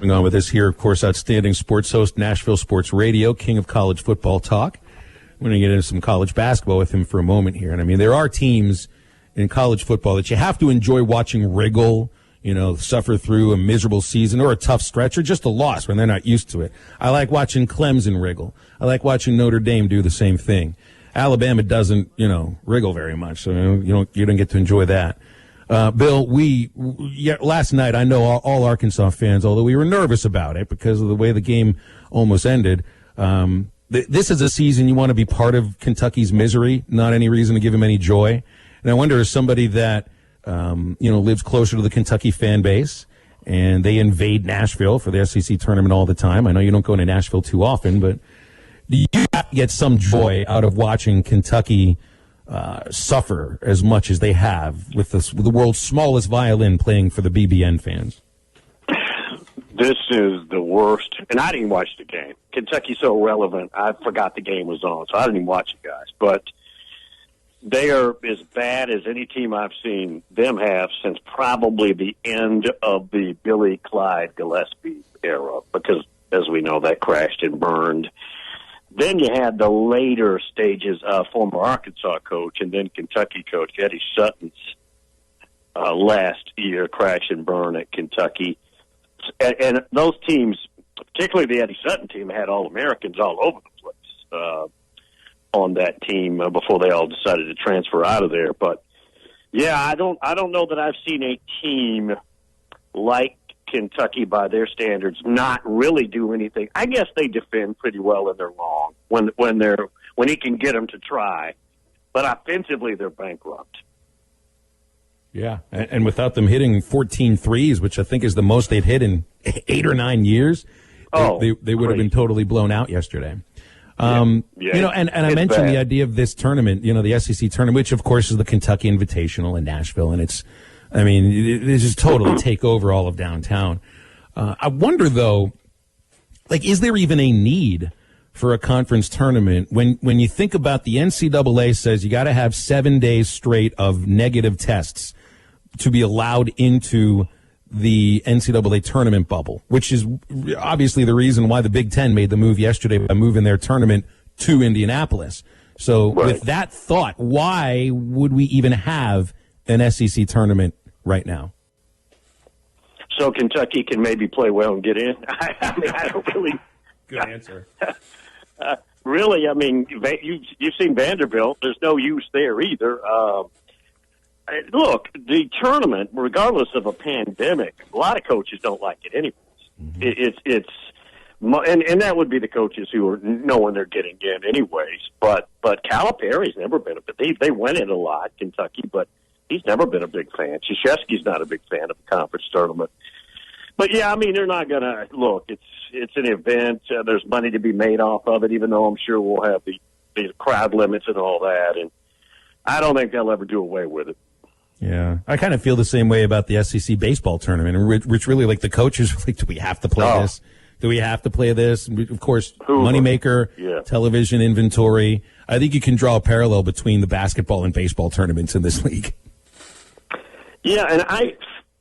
Going on with us here, of course, outstanding sports host, Nashville Sports Radio, king of college football talk. We're going to get into some college basketball with him for a moment here. And I mean, there are teams in college football that you have to enjoy watching wriggle, suffer through a miserable season or a tough stretch or just a loss when they're not used to it. I like watching Clemson wriggle. I like watching Notre Dame do the same thing. Alabama doesn't, wriggle very much, so you don't get to enjoy that. Bill, last night, I know all Arkansas fans, although we were nervous about it because of the way the game almost ended, this is a season you want to be part of Kentucky's misery, not any reason to give him any joy. And I wonder, as somebody that, lives closer to the Kentucky fan base, and they invade Nashville for the SEC tournament all the time. I know you don't go into Nashville too often, but do you get some joy out of watching Kentucky suffer as much as they have with the world's smallest violin playing for the BBN fans? This is the worst. And I didn't watch the game. Kentucky's so relevant, I forgot the game was on, so I didn't even watch it, guys. But they are as bad as any team I've seen them have since probably the end of the Billy Clyde Gillespie era, because, as we know, that crashed and burned. Then you had the later stages of former Arkansas coach and then Kentucky coach Eddie Sutton's last year crash and burn at Kentucky. And those teams, particularly the Eddie Sutton team, had All-Americans all over the place on that team before they all decided to transfer out of there. But, yeah, I don't know that I've seen a team like Kentucky, by their standards, not really do anything. I guess they defend pretty well in their long when he can get them to try, but offensively they're bankrupt. Yeah, and without them hitting 14 threes, which I think is the most they've hit in 8 or 9 years, they would have been totally blown out yesterday. And I mentioned the idea of this tournament, the SEC tournament, which of course is the Kentucky Invitational in Nashville, and they just totally take over all of downtown. I wonder, though, is there even a need for a conference tournament when you think about the NCAA says you got to have 7 days straight of negative tests to be allowed into the NCAA tournament bubble, which is obviously the reason why the Big Ten made the move yesterday by moving their tournament to Indianapolis. So with that thought, why would we even have an SEC tournament right now? So Kentucky can maybe play well and get in? I don't really... Good answer. Really, you've seen Vanderbilt. There's no use there either. Look, the tournament, regardless of a pandemic, a lot of coaches don't like it anyways. Mm-hmm. And that would be the coaches who are knowing they're getting in anyways. But Calipari's never been they went in a lot, Kentucky, but he's never been a big fan. Krzyzewski's not a big fan of the conference tournament. But, yeah, they're not going to – look, it's an event. There's money to be made off of it, even though I'm sure we'll have the crowd limits and all that. And I don't think they'll ever do away with it. Yeah. I kind of feel the same way about the SEC baseball tournament. And which really, the coaches are do we have to play this? Do we have to play this? Of course, moneymaker, television inventory. I think you can draw a parallel between the basketball and baseball tournaments in this league. Yeah, and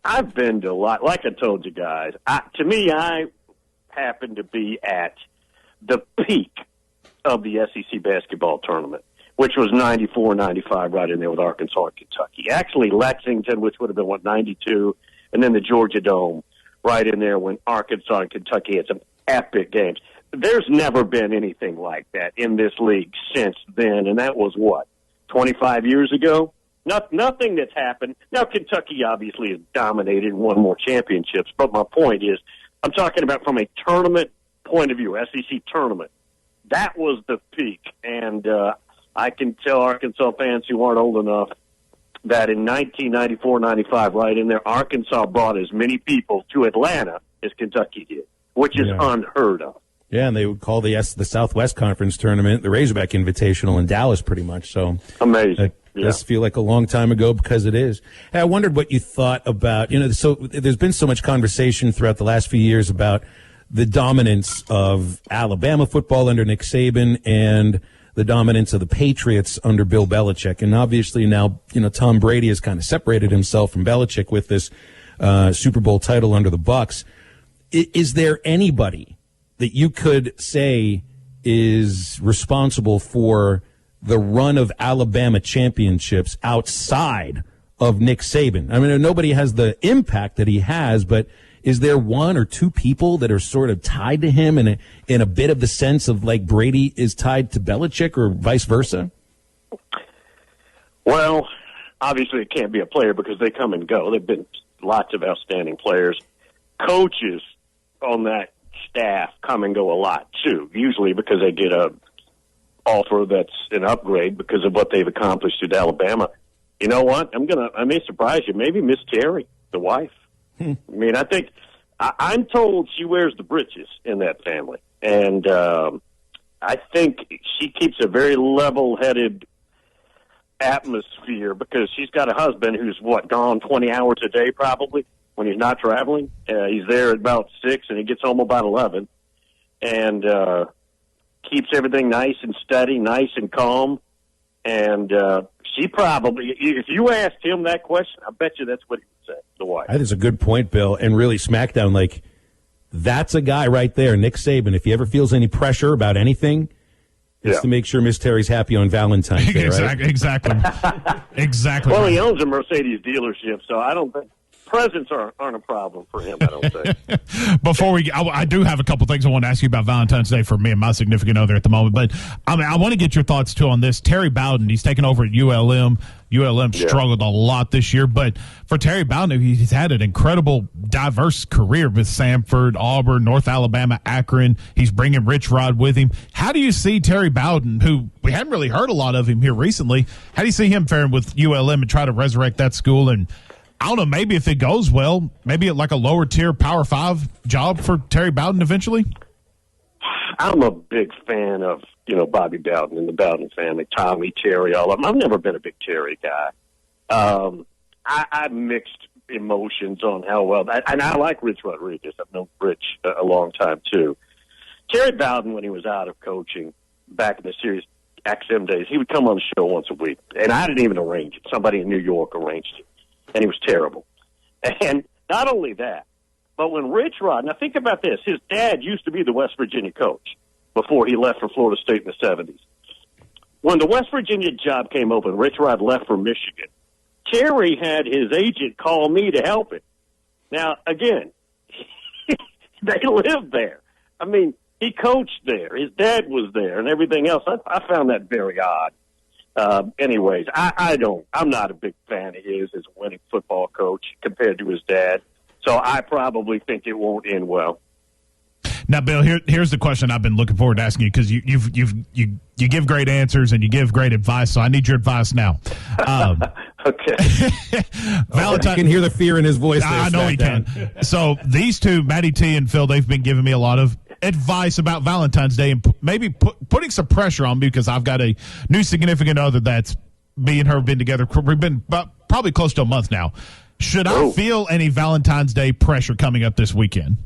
I've been to a lot. Like I told you guys, to me, I happen to be at the peak of the SEC basketball tournament, which was 94, 95, right in there with Arkansas and Kentucky. Actually, Lexington, which would have been, 92, and then the Georgia Dome right in there when Arkansas and Kentucky had some epic games. There's never been anything like that in this league since then, and that was, 25 years ago? Nothing that's happened. Now, Kentucky obviously has dominated and won more championships, but my point is, I'm talking about from a tournament point of view, SEC tournament. That was the peak, and I can tell Arkansas fans who aren't old enough that in 1994-95, right in there, Arkansas brought as many people to Atlanta as Kentucky did, which is unheard of. Yeah, and they would call the Southwest Conference tournament the Razorback Invitational in Dallas pretty much. So amazing. It does feel like a long time ago because it is. Hey, I wondered what you thought about, so there's been so much conversation throughout the last few years about the dominance of Alabama football under Nick Saban and the dominance of the Patriots under Bill Belichick. And obviously now, Tom Brady has kind of separated himself from Belichick with this Super Bowl title under the Bucs. is there anybody that you could say is responsible for the run of Alabama championships outside of Nick Saban? I mean, nobody has the impact that he has, but is there one or two people that are sort of tied to him in a bit of the sense of like Brady is tied to Belichick or vice versa? Well, obviously it can't be a player because they come and go. There have been lots of outstanding players. Coaches on that staff come and go a lot too, usually because they get a offer that's an upgrade because of what they've accomplished at Alabama. You know what? I may surprise you. Maybe Miss Terry, the wife. I mean, I'm told she wears the britches in that family. And I think she keeps a very level-headed atmosphere because she's got a husband who's, gone 20 hours a day probably when he's not traveling. He's there at about 6 and he gets home about 11. And keeps everything nice and steady, nice and calm. And she probably, if you asked him that question, I bet you that's what he would say, the wife. That is a good point, Bill. And really, SmackDown, like, that's a guy right there, Nick Saban. If he ever feels any pressure about anything, it's to make sure Miss Terry's happy on Valentine's Day, right? Exactly. Exactly. Well, he owns a Mercedes dealership, so I don't think presents aren't a problem for him, I don't think. Before I do have a couple things I want to ask you about Valentine's Day for me and my significant other at the moment. But I want to get your thoughts, too, on this. Terry Bowden, he's taken over at ULM. ULM struggled a lot this year. But for Terry Bowden, he's had an incredible, diverse career with Samford, Auburn, North Alabama, Akron. He's bringing Rich Rod with him. How do you see Terry Bowden, who we hadn't really heard a lot of him here recently, how do you see him faring with ULM and try to resurrect that school? And I don't know, maybe if it goes well, maybe like a lower tier Power 5 job for Terry Bowden eventually? I'm a big fan of, Bobby Bowden and the Bowden family, Tommy, Terry, all of them. I've never been a big Terry guy. I mixed emotions on how well that, and I like Rich Rodriguez. I've known Rich a long time too. Terry Bowden, when he was out of coaching back in the Sirius XM days, he would come on the show once a week, and I didn't even arrange it. Somebody in New York arranged it. And he was terrible. And not only that, but when Rich Rod, now think about this, his dad used to be the West Virginia coach before he left for Florida State in the 70s. When the West Virginia job came open, Rich Rod left for Michigan. Terry had his agent call me to help him. Now, again, they lived there. I mean, he coached there. His dad was there and everything else. I found that very odd. Anyways, I'm not a big fan of his as a winning football coach compared to his dad. So I probably think it won't end well. Now, Bill, here's the question I've been looking forward to asking you because you give great answers and you give great advice. So I need your advice now. Okay. Valentine, you can hear the fear in his voice. I know he can. So these two, Matty T and Phil, they've been giving me a lot of advice about Valentine's Day and maybe putting some pressure on me because I've got a new significant other that's me and her have been together. We've been probably close to a month now. Should I feel any Valentine's Day pressure coming up this weekend?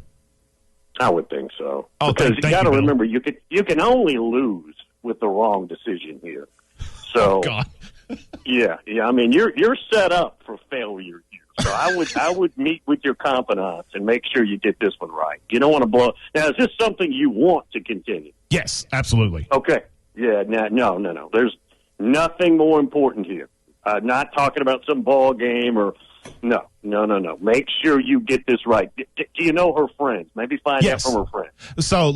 I would think so. Oh, because you got to remember, you can only lose with the wrong decision here. So, oh, God. yeah. I mean, you're set up for failure here. So I would meet with your confidants and make sure you get this one right. You don't want to blow. Now, is this something you want to continue? Yes, absolutely. Okay. Yeah. No. There's nothing more important here. Not talking about some ball game or. No. Make sure you get this right. Do you know her friends? Maybe find out from her friends. So,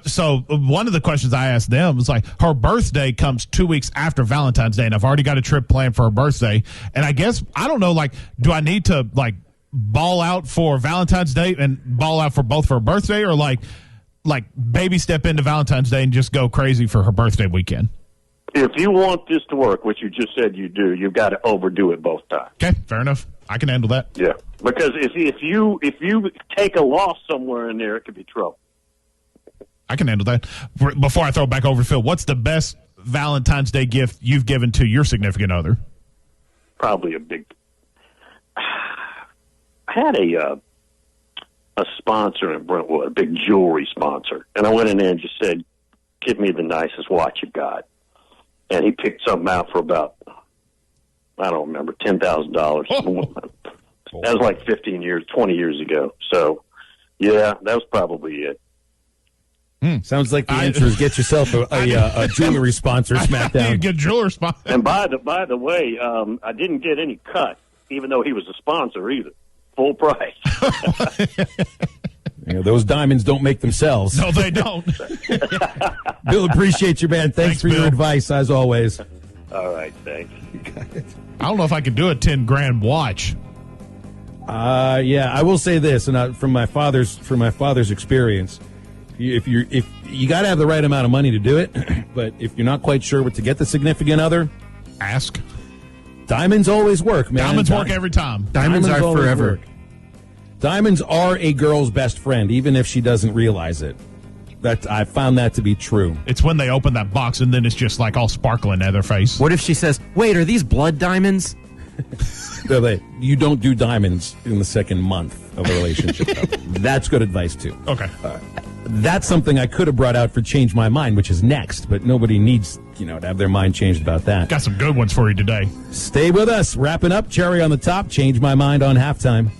so one of the questions I asked them was like, her birthday comes 2 weeks after Valentine's Day, and I've already got a trip planned for her birthday. And I guess, I don't know, do I need to, ball out for Valentine's Day and ball out for both for her birthday, or, baby step into Valentine's Day and just go crazy for her birthday weekend? If you want this to work, which you just said you do, you've got to overdo it both times. Okay, fair enough. I can handle that. Yeah, because if you take a loss somewhere in there, it could be trouble. I can handle that. Before I throw it back over to Phil, what's the best Valentine's Day gift you've given to your significant other? Probably a big. I had a sponsor in Brentwood, a big jewelry sponsor, and I went in there and just said, "Give me the nicest watch you got." And he picked something out for about, I don't remember, $10,000. That was like 20 years ago. So Yeah, that was probably it. Sounds like the answer is get yourself a jewelry sponsor, SmackDown. Get jewelry sponsor. And by the way, I didn't get any cut, even though he was a sponsor either. Full price. Those diamonds don't make themselves. No, they don't. Bill, appreciate you, man. Thanks for Bill. your advice, as always. All right, thanks. I don't know if I could do a $10,000 watch. Yeah, I will say this, and from my father's experience, if you got to have the right amount of money to do it, but if you're not quite sure what to get the significant other, ask. Diamonds always work, man. Diamonds work every time. Diamonds are always forever. work. Diamonds are a girl's best friend, even if she doesn't realize it. I found that to be true. It's when they open that box and then it's just like all sparkling at their face. What if she says, "Wait, are these blood diamonds?" You don't do diamonds in the second month of a relationship. That's good advice, too. Okay. That's something I could have brought out for Change My Mind, which is next, but nobody needs, to have their mind changed about that. Got some good ones for you today. Stay with us. Wrapping up, cherry on the top, Change My Mind on halftime.